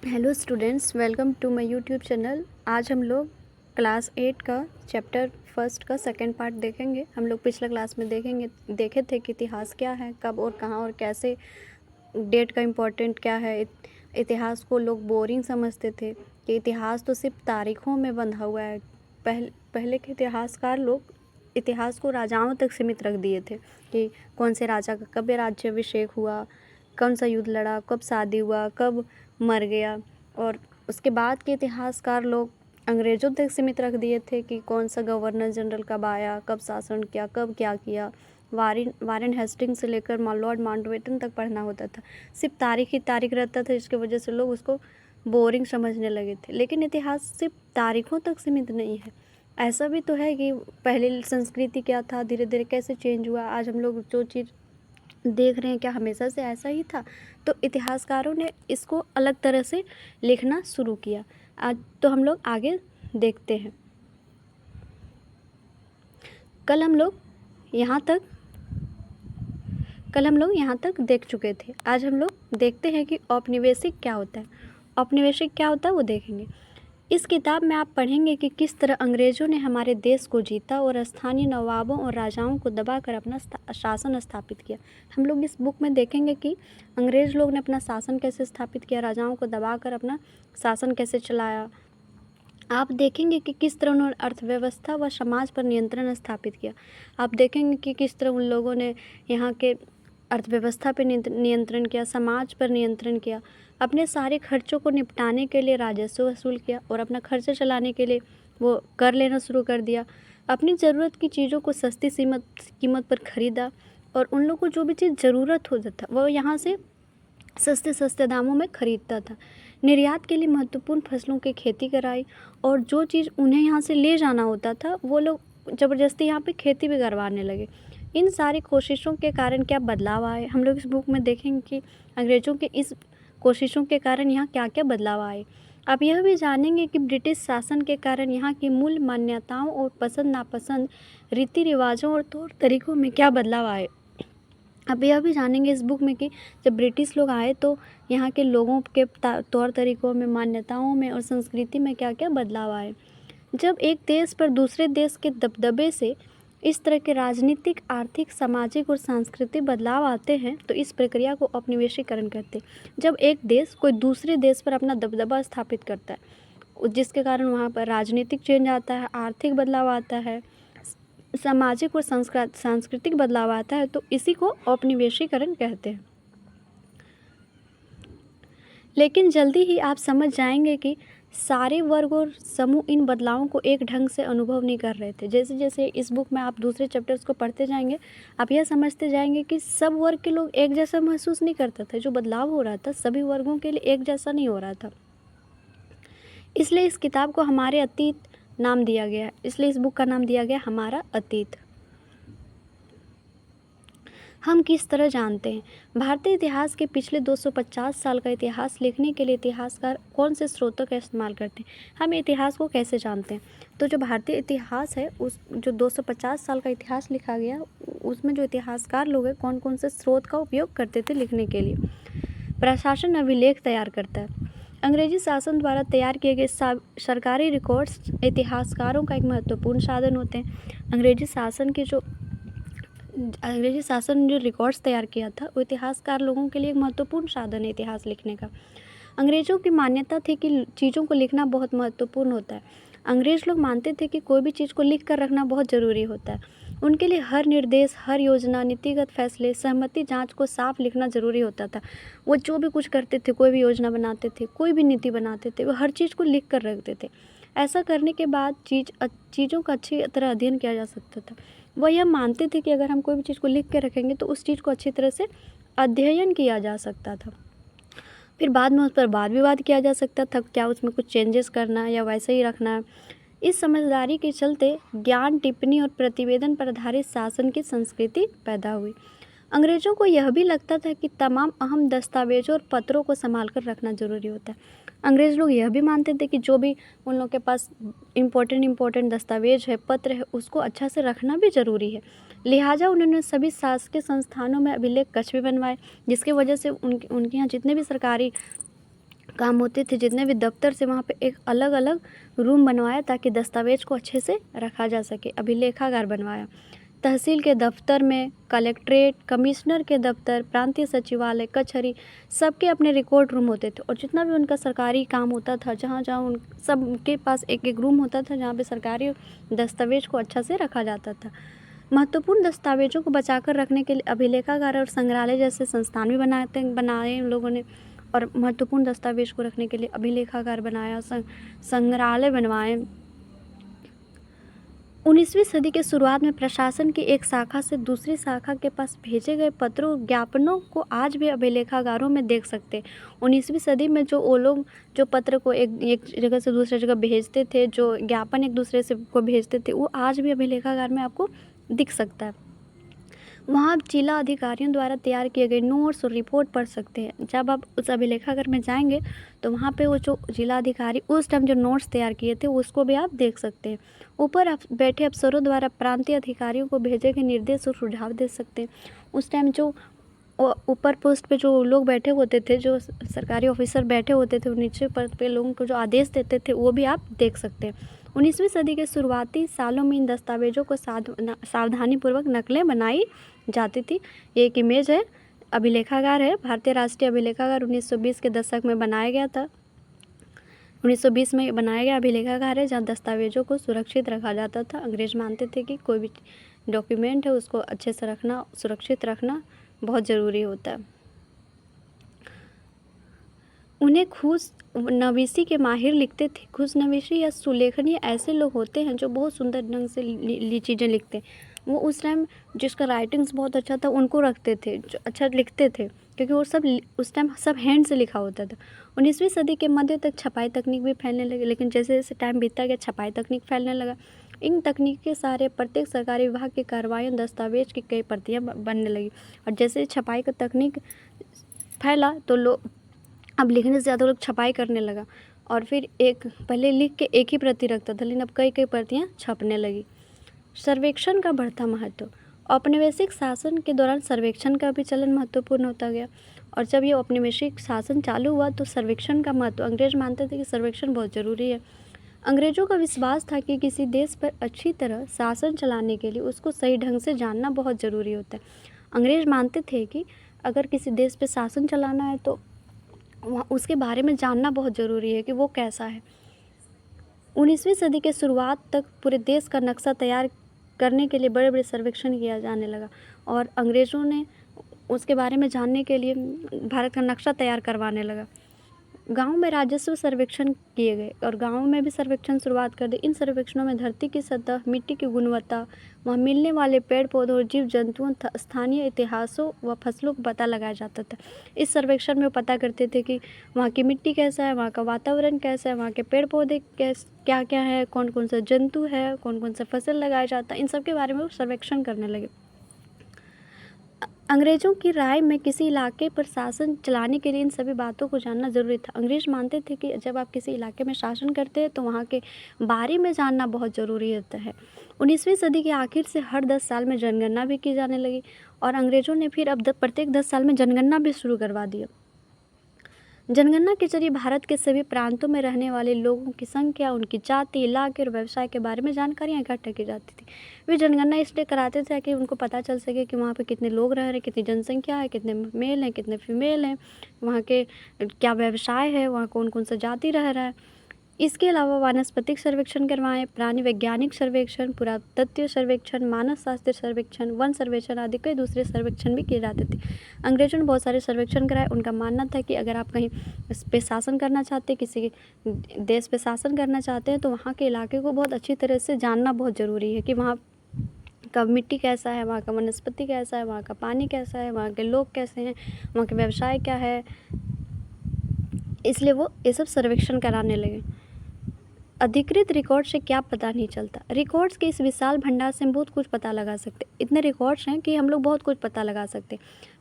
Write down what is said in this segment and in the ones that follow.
Hello students, welcome to my YouTube channel. आज हम लोग क्लास 8 का चैप्टर फर्स्ट का सेकंड पार्ट देखेंगे। हम लोग पिछले क्लास में देखे थे कि इतिहास क्या है, कब और कहाँ और कैसे, डेट का इम्पोर्टेंट क्या है। इतिहास को लोग बोरिंग समझते थे कि इतिहास तो सिर्फ तारीखों में बंधा हुआ है। पहले के इतिहासकार लोग इतिहास को राजाओं तक सीमित रख दिए थे कि कौन से राजा का कब राज्याभिषेक हुआ, कौन सा युद्ध लड़ा, कब शादी हुआ, कब मर गया। और उसके बाद के इतिहासकार लोग अंग्रेज़ों तक सीमित रख दिए थे कि कौन सा गवर्नर जनरल कब आया, कब शासन किया, कब क्या किया। वारेन हेस्टिंग्स से लेकर लॉर्ड माउंटबेटन तक पढ़ना होता था। सिर्फ तारीख ही तारीख रहता था, जिसकी वजह से लोग उसको बोरिंग समझने लगे थे। लेकिन इतिहास सिर्फ तारीखों तक सीमित नहीं है। ऐसा भी तो है कि पहले संस्कृति क्या था, धीरे धीरे कैसे चेंज हुआ। आज हम लोग जो चीज़ देख रहे हैं क्या हमेशा से ऐसा ही था। तो इतिहासकारों ने इसको अलग तरह से लिखना शुरू किया। आज तो हम लोग आगे देखते हैं। कल हम लोग यहाँ तक देख चुके थे। आज हम लोग देखते हैं कि औपनिवेशिक क्या होता है। औपनिवेशिक क्या होता है वो देखेंगे। इस किताब में आप पढ़ेंगे कि किस तरह अंग्रेज़ों ने हमारे देश को जीता और स्थानीय नवाबों और राजाओं को दबाकर अपना शासन स्थापित किया। हम लोग इस बुक में देखेंगे कि अंग्रेज़ लोग ने अपना शासन कैसे स्थापित किया, राजाओं को दबाकर अपना शासन कैसे चलाया। आप देखेंगे कि किस तरह उन्होंने अर्थव्यवस्था व समाज पर नियंत्रण स्थापित किया। आप देखेंगे कि किस तरह उन लोगों ने यहाँ के अर्थव्यवस्था पर नियंत्रण किया, समाज पर नियंत्रण किया। अपने सारे खर्चों को निपटाने के लिए राजस्व वसूल किया और अपना खर्चा चलाने के लिए वो कर लेना शुरू कर दिया। अपनी ज़रूरत की चीज़ों को सस्ती कीमत पर ख़रीदा और उन लोगों को जो भी चीज़ ज़रूरत होता था वो यहाँ से सस्ते दामों में ख़रीदता था। निर्यात के लिए महत्वपूर्ण फसलों की खेती कराई और जो चीज़ उन्हें यहाँ से ले जाना होता था वो लोग ज़बरदस्ती यहाँ पे खेती भी करवाने लगे। इन सारी कोशिशों के कारण क्या बदलाव आए, हम लोग इस बुक में देखेंगे कि अंग्रेज़ों के इस कोशिशों के कारण यहाँ क्या क्या बदलाव आए। आप यह भी जानेंगे कि ब्रिटिश शासन के कारण यहाँ की मूल मान्यताओं और पसंद नापसंद, रीति रिवाजों और तौर तरीक़ों में क्या बदलाव आए। अब यह भी जानेंगे इस बुक में कि जब ब्रिटिश लोग आए तो यहाँ के लोगों के तौर तरीक़ों में, मान्यताओं में और संस्कृति में क्या क्या बदलाव आए। जब एक देश पर दूसरे देश के दबदबे से इस तरह के राजनीतिक, आर्थिक, सामाजिक और सांस्कृतिक बदलाव आते हैं तो इस प्रक्रिया को औपनिवेशीकरण कहते हैं। जब एक देश कोई दूसरे देश पर अपना दबदबा स्थापित करता है, जिसके कारण वहाँ पर राजनीतिक चेंज आता है, आर्थिक बदलाव आता है, सामाजिक और सांस्कृतिक बदलाव आता है, तो इसी को औपनिवेशीकरण कहते हैं। लेकिन जल्दी ही आप समझ जाएंगे कि सारे वर्ग और समूह इन बदलावों को एक ढंग से अनुभव नहीं कर रहे थे। जैसे जैसे इस बुक में आप दूसरे चैप्टर्स को पढ़ते जाएंगे, आप यह समझते जाएंगे कि सब वर्ग के लोग एक जैसा महसूस नहीं करते थे। जो बदलाव हो रहा था सभी वर्गों के लिए एक जैसा नहीं हो रहा था। इसलिए इस किताब को हमारे अतीत नाम दिया गया। इसलिए इस बुक का नाम दिया गया हमारा अतीत। हम किस तरह जानते हैं भारतीय इतिहास के पिछले 250 साल का इतिहास लिखने के लिए इतिहासकार कौन से स्रोतों का इस्तेमाल करते हैं। हम इतिहास को कैसे जानते हैं, तो जो भारतीय इतिहास है उस जो 250 साल का इतिहास लिखा गया उसमें जो इतिहासकार लोग हैं कौन कौन से स्रोत का उपयोग करते थे लिखने के लिए। प्रशासन अभिलेख तैयार करता है। अंग्रेजी शासन द्वारा तैयार किए गए सरकारी रिकॉर्ड्स इतिहासकारों का एक महत्वपूर्ण साधन होते हैं। अंग्रेजी शासन ने जो रिकॉर्ड्स तैयार किया था वो इतिहासकार लोगों के लिए एक महत्वपूर्ण साधन है इतिहास लिखने का। अंग्रेज़ों की मान्यता थी कि चीज़ों को लिखना बहुत महत्वपूर्ण होता है। अंग्रेज़ लोग मानते थे कि कोई भी चीज़ को लिख कर रखना बहुत ज़रूरी होता है। उनके लिए हर निर्देश, हर योजना, नीतिगत फैसले, सहमति जांच को साफ लिखना ज़रूरी होता था। वो जो भी कुछ करते थे, कोई भी योजना बनाते थे, कोई भी नीति बनाते थे, वो हर चीज़ को लिख कर रखते थे। ऐसा करने के बाद चीज़ों का अच्छी तरह अध्ययन किया जा सकता था। वो यह मानते थे कि अगर हम कोई भी चीज़ को लिख के रखेंगे तो उस चीज़ को अच्छी तरह से अध्ययन किया जा सकता था। फिर बाद में उस पर वाद विवाद किया जा सकता था, क्या उसमें कुछ चेंजेस करना है या वैसे ही रखना है। इस समझदारी के चलते ज्ञान, टिप्पणी और प्रतिवेदन पर आधारित शासन की संस्कृति पैदा हुई। अंग्रेज़ों को यह भी लगता था कि तमाम अहम दस्तावेजों और पत्रों को संभाल कर रखना ज़रूरी होता है। अंग्रेज़ लोग यह भी मानते थे कि जो भी उन लोग के पास इम्पोर्टेंट दस्तावेज है, पत्र है, उसको अच्छा से रखना भी ज़रूरी है। लिहाजा उन्होंने सभी शासकीय संस्थानों में अभिलेख कक्ष भी बनवाए, जिसकी वजह से उनके यहाँ जितने भी सरकारी काम होते थे, जितने भी दफ्तर से वहाँ पे एक अलग अलग रूम बनवाया ताकि दस्तावेज़ को अच्छे से रखा जा सके। अभिलेखागार बनवाया। तहसील के दफ्तर में, कलेक्ट्रेट, कमिश्नर के दफ्तर, प्रांतीय सचिवालय, कचहरी, सबके अपने रिकॉर्ड रूम होते थे। और जितना भी उनका सरकारी काम होता था, जहाँ जहाँ उन सबके पास एक एक रूम होता था जहाँ पे सरकारी दस्तावेज को अच्छा से रखा जाता था। महत्वपूर्ण दस्तावेजों को बचाकर रखने के लिए अभिलेखागार और संग्रहालय जैसे संस्थान भी बनाए उन लोगों ने। और महत्वपूर्ण दस्तावेज को रखने के लिए अभिलेखागार बनाया, संग्रहालय बनवाए। 19वीं सदी के शुरुआत में प्रशासन की एक शाखा से दूसरी शाखा के पास भेजे गए पत्रों, ज्ञापनों को आज भी अभिलेखागारों में देख सकते हैं। 19वीं सदी में जो वो लोग जो पत्र को एक जगह से दूसरी जगह भेजते थे, जो ज्ञापन एक दूसरे से को भेजते थे, वो आज भी अभिलेखागार में आपको दिख सकता है। वहाँ आप जिला अधिकारियों द्वारा तैयार किए गए नोट्स और रिपोर्ट पढ़ सकते हैं। जब आप उस अभिलेखागार में जाएंगे तो वहाँ पे वो जो जिला अधिकारी उस टाइम जो नोट्स तैयार किए थे उसको भी आप देख सकते हैं। ऊपर आप बैठे अफसरों द्वारा प्रांतीय अधिकारियों को भेजे गए निर्देश और सुझाव दे सकते हैं। उस टाइम जो ऊपर पोस्ट पे जो लोग बैठे होते थे, जो सरकारी ऑफिसर बैठे होते थे, नीचे पद पे लोगों को जो आदेश देते थे वो भी आप देख सकते हैं। 19वीं सदी के शुरुआती सालों में इन दस्तावेजों को सावधानीपूर्वक नकलें बनाई जाती थी। ये एक इमेज है, अभिलेखागार है, भारतीय राष्ट्रीय अभिलेखागार 1920 के दशक में बनाया गया था। 1920 में बनाया गया अभिलेखागार है जहाँ दस्तावेजों को सुरक्षित रखा जाता था। अंग्रेज मानते थे कि कोई भी डॉक्यूमेंट है उसको अच्छे से रखना, सुरक्षित रखना बहुत ज़रूरी होता है। उन्हें खुशनवीसी के माहिर लिखते थे। खुशनवीसी या सुलेखनी ऐसे लोग होते हैं जो बहुत सुंदर ढंग से चीज़ें लिखते हैं। वो उस टाइम जिसका राइटिंग्स बहुत अच्छा था उनको रखते थे, जो अच्छा लिखते थे, क्योंकि वो सब उस टाइम सब हैंड से लिखा होता था। 19वीं सदी के मध्य तक छपाई तकनीक भी फैलने लगी, लेकिन जैसे जैसे टाइम बीतता गया छपाई तकनीक फैलने लगा। इन तकनीक के सहारे प्रत्येक सरकारी विभाग की कार्रवाइयों दस्तावेज की कई प्रतियाँ बनने लगी। और जैसे छपाई का तकनीक फैला तो लोग अब लिखने से ज़्यादा लोग छपाई करने लगा। और फिर एक पहले लिख के एक ही प्रति रखता था, लेकिन अब कई कई प्रतियाँ छपने लगी। सर्वेक्षण का बढ़ता महत्व। औपनिवेशिक शासन के दौरान सर्वेक्षण का भी चलन महत्वपूर्ण होता गया। और जब ये औपनिवेशिक शासन चालू हुआ तो सर्वेक्षण का महत्व, अंग्रेज मानते थे कि सर्वेक्षण बहुत ज़रूरी है। अंग्रेज़ों का विश्वास था कि किसी देश पर अच्छी तरह शासन चलाने के लिए उसको सही ढंग से जानना बहुत ज़रूरी होता है। अंग्रेज मानते थे कि अगर किसी देश पर शासन चलाना है तो वहाँ उसके बारे में जानना बहुत ज़रूरी है कि वो कैसा है। 19वीं सदी के शुरुआत तक पूरे देश का नक्शा तैयार करने के लिए बड़े बड़े सर्वेक्षण किया जाने लगा और अंग्रेज़ों ने उसके बारे में जानने के लिए भारत का नक्शा तैयार करवाने लगा। गांव में राजस्व सर्वेक्षण किए गए और गांव में भी सर्वेक्षण शुरुआत कर दी। इन सर्वेक्षणों में धरती की सतह, मिट्टी की गुणवत्ता, वहाँ मिलने वाले पेड़ पौधों और जीव जंतुओं, स्थानीय इतिहासों व फसलों को पता लगाया जाता था। इस सर्वेक्षण में पता करते थे कि वहाँ की मिट्टी कैसा है, वहाँ का वातावरण कैसा है, वहाँ के पेड़ पौधे क्या क्या है, कौन कौन सा जंतु है, कौन कौन सा फसल लगाया जाता है, इन सब के बारे में वो सर्वेक्षण करने लगे। अंग्रेज़ों की राय में किसी इलाके पर शासन चलाने के लिए इन सभी बातों को जानना ज़रूरी था। अंग्रेज़ मानते थे कि जब आप किसी इलाके में शासन करते हैं तो वहाँ के बारे में जानना बहुत ज़रूरी होता है। 19वीं सदी के आखिर से हर 10 साल में जनगणना भी की जाने लगी और अंग्रेज़ों ने फिर अब प्रत्येक 10 साल में जनगणना भी शुरू करवा दिया। जनगणना के जरिए भारत के सभी प्रांतों में रहने वाले लोगों की संख्या, उनकी जाति, इलाके और व्यवसाय के बारे में जानकारियाँ इकट्ठा की जाती थी। वे जनगणना इसलिए कराते थे कि उनको पता चल सके कि वहाँ पे कितने लोग रह रहे हैं, कितनी जनसंख्या है, कितने मेल हैं, कितने फीमेल हैं, वहाँ के क्या व्यवसाय है, वहाँ कौन कौन सा जाति रह रहा है। इसके अलावा वानस्पतिक सर्वेक्षण करवाएं, प्राणी वैज्ञानिक सर्वेक्षण, पुरातत्व सर्वेक्षण, मानव शास्त्र सर्वेक्षण, वन सर्वेक्षण आदि कई दूसरे सर्वेक्षण भी किए जाते थे। अंग्रेजों ने बहुत सारे सर्वेक्षण कराए। उनका मानना था कि अगर आप कहीं इस पे शासन करना चाहते हैं, किसी देश पे शासन करना चाहते हैं तो वहाँ के इलाके को बहुत अच्छी तरह से जानना बहुत ज़रूरी है कि वहाँ का मिट्टी कैसा है, वहाँ का वनस्पति कैसा है, वहाँ का पानी कैसा है, वहाँ के लोग कैसे हैं, वहाँ के व्यवसाय क्या है। इसलिए वो ये सब सर्वेक्षण कराने लगे। अधिकृत रिकॉर्ड से क्या पता नहीं चलता। रिकॉर्ड्स के इस विशाल भंडार से हम बहुत कुछ पता लगा सकते। इतने रिकॉर्ड्स हैं कि हम लोग बहुत कुछ पता लगा सकते।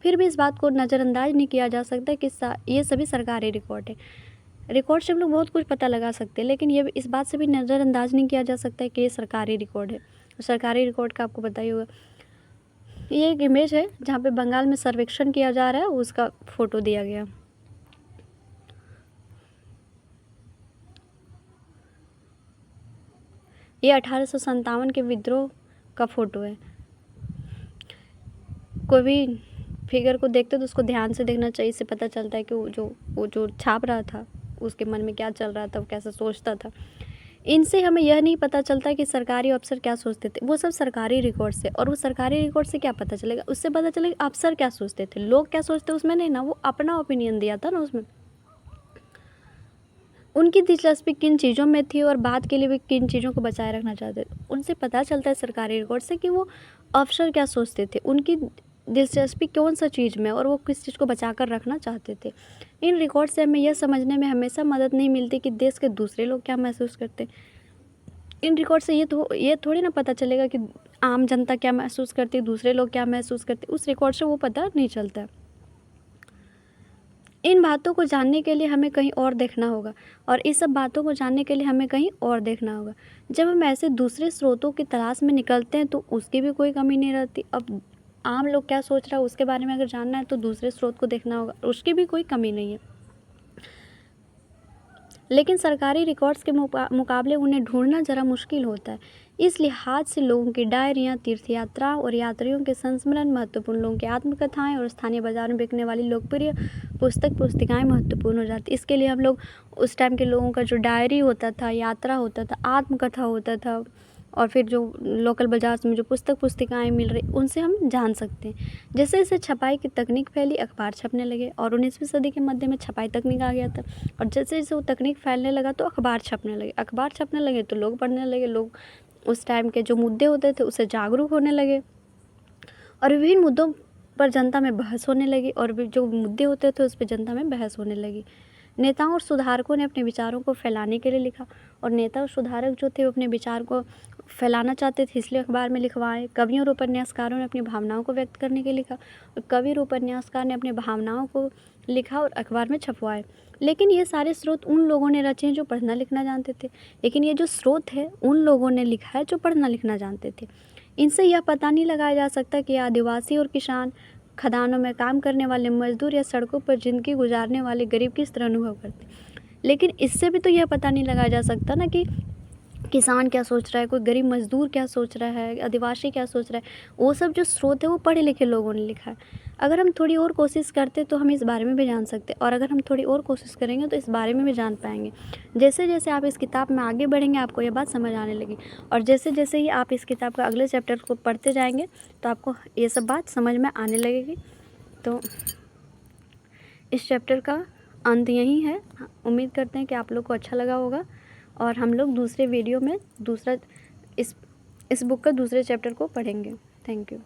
फिर भी इस बात को नज़रअंदाज नहीं किया जा सकता कि ये सभी सरकारी रिकॉर्ड है। रिकॉर्ड से हम लोग बहुत कुछ पता लगा सकते हैं, लेकिन ये इस बात से भी नज़रअंदाज नहीं किया जा सकता है कि ये सरकारी रिकॉर्ड है। सरकारी रिकॉर्ड का आपको पता ही होगा। ये एक इमेज है जहाँ पे बंगाल में सर्वेक्षण किया जा रहा है, उसका फ़ोटो दिया गया। ये 1857 के विद्रोह का फ़ोटो है। कोई भी फिगर को देखते तो उसको ध्यान से देखना चाहिए, इससे पता चलता है कि वो जो छाप रहा था उसके मन में क्या चल रहा था, वो कैसा सोचता था। इनसे हमें यह नहीं पता चलता कि सरकारी अफ़सर क्या सोचते थे, वो सब सरकारी रिकॉर्ड से। और वो सरकारी रिकॉर्ड से क्या पता चलेगा, उससे पता चलेगा अफ़सर क्या सोचते थे, लोग क्या सोचते उसमें नहीं ना, वो अपना ओपिनियन दिया था ना उसमें। उनकी दिलचस्पी किन चीज़ों में थी और बाद के लिए भी किन चीज़ों को बचाए रखना चाहते थे, उनसे पता चलता है सरकारी रिकॉर्ड से कि वो अफ़सर क्या सोचते थे, उनकी दिलचस्पी कौन सा चीज़ में और वो किस चीज़ को बचा कर रखना चाहते थे। इन रिकॉर्ड से हमें यह समझने में हमेशा मदद नहीं मिलती कि देश के दूसरे लोग क्या महसूस करते हैं। इन रिकॉर्ड से ये थोड़ी ना पता चलेगा कि आम जनता क्या महसूस करती है, दूसरे लोग क्या महसूस करते, उस रिकॉर्ड से वो पता नहीं चलता। इन बातों को जानने के लिए हमें कहीं और देखना होगा और इस सब बातों को जानने के लिए हमें कहीं और देखना होगा। जब हम ऐसे दूसरे स्रोतों की तलाश में निकलते हैं तो उसकी भी कोई कमी नहीं रहती। अब आम लोग क्या सोच रहा है उसके बारे में अगर जानना है तो दूसरे स्रोत को देखना होगा, उसकी भी कोई कमी नहीं है। लेकिन सरकारी रिकॉर्ड्स के मुकाबले उन्हें ढूंढना ज़रा मुश्किल होता है। इस लिहाज से लोगों की डायरियाँ, तीर्थयात्रा और यात्रियों के संस्मरण महत्वपूर्ण, लोगों की आत्मकथाएं और स्थानीय बाजार में बिकने वाली लोकप्रिय पुस्तिकाएं महत्वपूर्ण हो जाती। इसके लिए हम लोग उस टाइम के लोगों का जो डायरी होता था, यात्रा होता था, आत्मकथा होता था और फिर जो लोकल बाजार में जो पुस्तिकाएं मिल रही उनसे हम जान सकते हैं। जैसे जैसे छपाई की तकनीक फैली, अखबार छपने लगे और 19वीं सदी के मध्य में छपाई तकनीक आ गया था और जैसे जैसे वो तकनीक फैलने लगा तो अखबार छपने लगे तो लोग पढ़ने लगे, लोग उस टाइम के जो मुद्दे होते थे उससे जागरूक होने लगे और विभिन्न मुद्दों पर जनता में बहस होने लगी और जो मुद्दे होते थे उस पर जनता में बहस होने लगी। नेताओं और सुधारकों ने अपने विचारों को फैलाने के लिए लिखा और नेता और सुधारक जो थे वो अपने विचार को फैलाना चाहते थे, इसलिए अखबार में लिखवाए। कवियों और उपन्यासकारों ने अपनी भावनाओं को व्यक्त करने के लिए लिखा और कवि और उपन्यासकार ने अपनी भावनाओं को लिखा और अखबार में छपवाए। लेकिन ये सारे स्रोत उन लोगों ने रचे हैं जो पढ़ना लिखना जानते थे। लेकिन ये जो स्रोत है उन लोगों ने लिखा है जो पढ़ना लिखना जानते थे। इनसे यह पता नहीं लगाया जा सकता कि आदिवासी और किसान, खदानों में काम करने वाले मजदूर या सड़कों पर ज़िंदगी गुजारने वाले गरीब किस तरह अनुभव करते। लेकिन इससे भी तो यह पता नहीं लगाया जा सकता ना कि किसान क्या सोच रहा है, कोई गरीब मजदूर क्या सोच रहा है, आदिवासी क्या सोच रहा है। वो सब जो स्रोत है वो पढ़े लिखे लोगों ने लिखा है। अगर हम थोड़ी और कोशिश करते तो हम इस बारे में भी जान सकते और अगर हम थोड़ी और कोशिश करेंगे तो इस बारे में भी जान पाएंगे। जैसे जैसे आप इस किताब में आगे बढ़ेंगे आपको ये बात समझ आने लगी और जैसे जैसे ही आप इस किताब का अगले चैप्टर को पढ़ते जाएंगे तो आपको ये सब बात समझ में आने लगेगी। तो इस चैप्टर का अंत यही है। उम्मीद करते हैं कि आप लोग को अच्छा लगा होगा और हम लोग दूसरे वीडियो में इस बुक का दूसरे चैप्टर को पढ़ेंगे। Thank you.